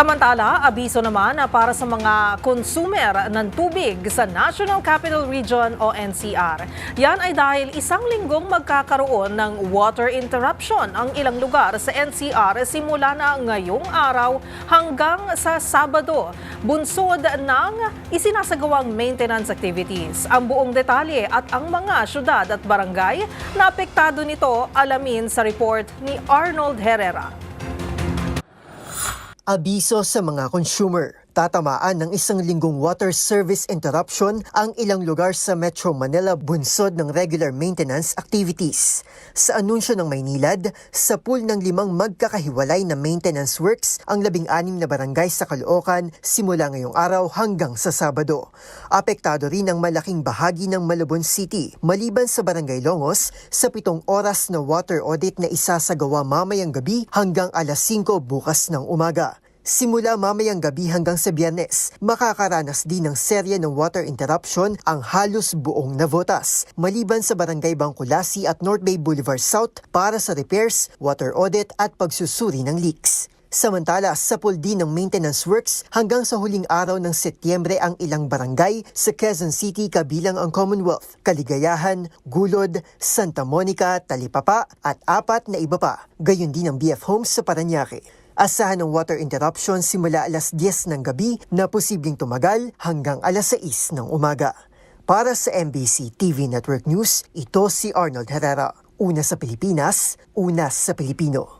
Samantala, abiso naman para sa mga consumer ng tubig sa National Capital Region o NCR. Yan ay dahil isang linggong magkakaroon ng water interruption ang ilang lugar sa NCR simula na ngayong araw hanggang sa Sabado, bunsod ng isinasagawang maintenance activities. Ang buong detalye at ang mga syudad at barangay na apektado nito alamin sa report ni Arnold Herrera. Abiso sa mga consumer. Tatamaan ng isang linggong water service interruption ang ilang lugar sa Metro Manila bunsod ng regular maintenance activities. Sa anunsyo ng Maynilad, sa pool ng 5 magkakahiwalay na maintenance works ang 16 na barangay sa Caloocan simula ngayong araw hanggang sa Sabado. Apektado rin ang malaking bahagi ng Malabon City, maliban sa Barangay Longos sa 7 oras na water audit na isasagawa mamayang gabi hanggang alas 5 bukas ng umaga. Simula mamayang gabi hanggang sa Biyernes, makakaranas din ng serye ng water interruption ang halos buong Navotas, maliban sa Barangay Bangkulasi at North Bay Boulevard South para sa repairs, water audit at pagsusuri ng leaks. Samantala, sa pool din ng maintenance works hanggang sa huling araw ng Setyembre ang ilang barangay sa Quezon City kabilang ang Commonwealth, Kaligayahan, Gulod, Santa Monica, Talipapa at 4 na iba pa. Gayon din ang BF Homes sa Parañaque. Asahan ng water interruption simula alas 10 ng gabi na posibleng tumagal hanggang alas 6 ng umaga. Para sa MBC TV Network News, ito si Arnold Herrera. Una sa Pilipinas, una sa Pilipino.